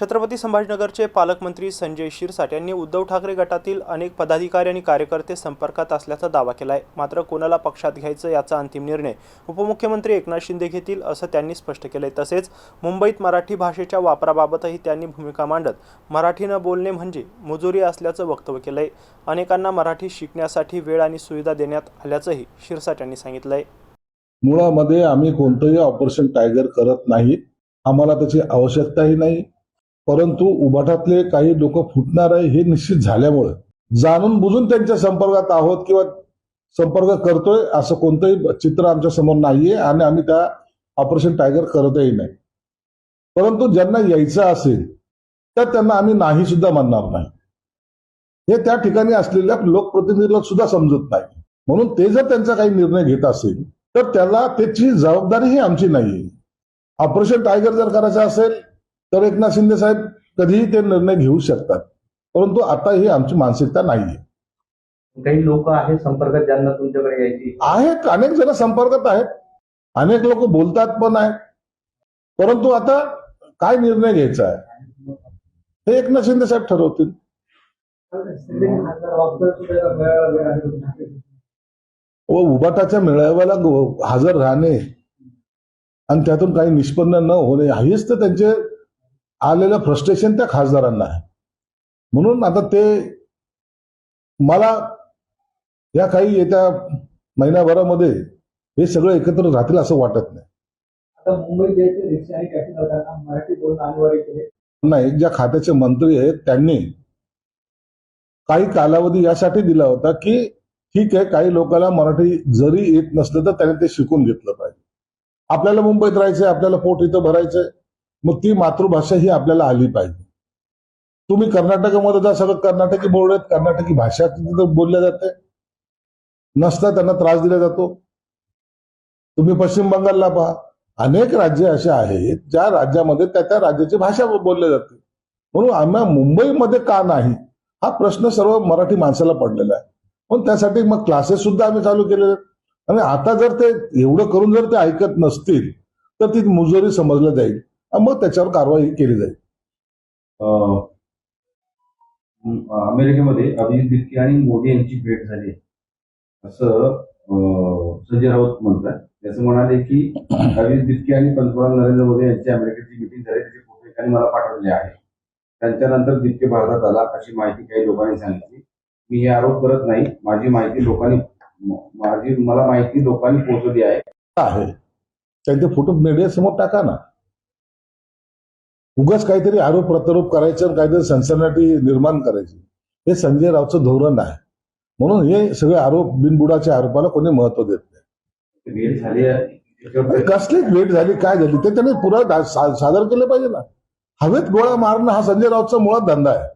छत्रपती संभाजीनगरचे पालकमंत्री संजय शिरसाट यांनी उद्धव ठाकरे गटातील अनेक पदाधिकारी आणि कार्यकर्ते संपर्कात असल्याचा दावा केलाय। मात्र कोणाला पक्षात घ्यायचं याचा अंतिम निर्णय उपमुख्यमंत्री एकनाथ शिंदे घेतील असं त्यांनी स्पष्ट केलंय। तसेच मुंबईत मराठी भाषेच्या वापराबाबतही त्यांनी भूमिका मांडत मराठीनं बोलणे म्हणजे मुजोरी असल्याचं वक्तव्य केलंय। अनेकांना मराठी शिकण्यासाठी वेळ आणि सुविधा देण्यात आल्याचंही शिरसाट यांनी सांगितलंय। मुळामध्ये आम्ही कोणतंही ऑपरेशन टायगर करत नाही, आम्हाला त्याची आवश्यकताही नाही। परंतु उभाटातले काही लोक फुटणार आहे हे निश्चित झाल्यामुळे जाणून बुजून त्यांच्या संपर्कात आहोत किंवा संपर्क करतोय असं कोणतंही चित्र आमच्या समोर नाहीये आणि आम्ही त्या ऑपरेशन टायगर करतही नाही। परंतु ज्यांना यायचं असेल तर त्यांना आम्ही नाही सुद्धा म्हणणार नाही, हे त्या ठिकाणी असलेल्या लोकप्रतिनिधीला सुद्धा समजत नाही। म्हणून ते जर त्यांचा काही निर्णय घेत असेल तर त्याला त्याची जबाबदारी ही आमची नाहीये। ऑपरेशन टायगर जर करायचं असेल तर एकनाथ शिंदे साहेब कधीही ते निर्णय घेऊ शकतात, परंतु आता ही आमची मानसिकता नाहीये। काही लोक आहेत संपर्कात ज्यांना तुमच्याकडे यायची आहेत, अनेक जण संपर्कात आहेत, अनेक लोक बोलतात पण आहेत, परंतु आता काय निर्णय घ्यायचा आहे हे एकनाथ शिंदे साहेब ठरवतील। व उभाटाच्या मेळाव्याला हजर राहणे आणि त्यातून काही निष्पन्न न होणे हेच तर त्यांचे आलेलं फ्रस्ट्रेशन त्या खासदारांना आहे। म्हणून आता ते मला या काही येत्या महिन्याभरामध्ये हे सगळं एकत्र राहतील असं वाटत नाही। आता मुंबईत रिक्षा आणि टॅक्सी चालकांना मराठी बोलणं अनिवार्य केले नाही, ज्या खात्याचे मंत्री आहेत त्यांनी काही कालावधी यासाठी दिला होता की ठीक आहे, काही लोकांना मराठी जरी येत नसलं तर त्यांनी ते शिकून घेतलं पाहिजे। आपल्याला मुंबईत राहायचंय, आपल्याला पोट इथं भरायचंय, मग ती मातृभाषा ही आपल्याला आली पाहिजे। तुम्ही कर्नाटकामध्ये जा, सगळं कर्नाटकी बोर्ड आहेत, कर्नाटकी भाषा तिथं बोलल्या जाते, नसता त्यांना त्रास दिला जातो। तुम्ही पश्चिम बंगालला पहा, अनेक राज्य असे आहेत ज्या राज्यामध्ये त्या त्या राज्याची भाषा बोलली जाते। म्हणून आम्हाला मुंबईमध्ये का नाही हा प्रश्न सर्व मराठी माणसाला पडलेला आहे। पण त्यासाठी मग क्लासेस सुद्धा आम्ही चालू केलेले आहेत आणि आता जर ते एवढं करून जर ते ऐकत नसतील तर ती मुजोरी समजलं जाईल, मग त्याच्यावर कारवाई केली जाईल। अमेरिकेमध्ये अभिजित दिपके आणि मोदी यांची भेट झाली असं संजय राऊत म्हणतात। त्याचं म्हणाले की अभिजित दिपके आणि पंतप्रधान नरेंद्र मोदी यांची अमेरिकेची मिटिंग झाली, त्याचे फोटो एकाने मला पाठवले आहे। त्यांच्यानंतर दिपके भारतात आला अशी माहिती काही लोकांनी सांगितली। मी हे आरोप करत नाही, मला माहिती लोकांनी पोहोचवली आहे। त्यांचे फोटो मीडिया समोर टाका ना, उगाच काहीतरी आरोप प्रत्यारोप करायचं, काहीतरी सनसनाटी निर्माण करायची, हे संजय राऊतचं धोरण आहे। म्हणून हे सगळे आरोप बिनबुडाच्या आरोपाला कोणी महत्व देत नाही। भेट झाली, कसली भेट झाली, काय झाली ते त्यांनी पुरा सादर केलं पाहिजे ना। हवेत गोळा मारणं हा संजय राऊतचा मुळात धंदा आहे।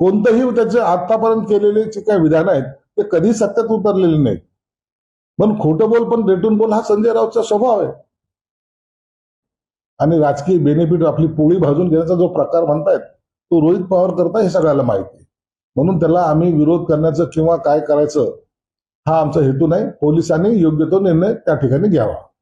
कोणतंही त्याचे आतापर्यंत केलेले जे काही विधान आहेत ते कधी सत्यात उतरलेले नाहीत। पण खोटं बोल पण रेटून बोल हा संजय राऊतचा स्वभाव आहे। आणि राजकीय बेनिफिट आपली पोळी भाजून घेण्याचा जो प्रकार म्हणतायत तो रोहित पवार करता हे सगळ्याला माहिती आहे। म्हणून त्याला आम्ही विरोध करण्याचं किंवा काय करायचं हा आमचा हेतू नाही। पोलिसांनी योग्य तो निर्णय त्या ठिकाणी घ्यावा।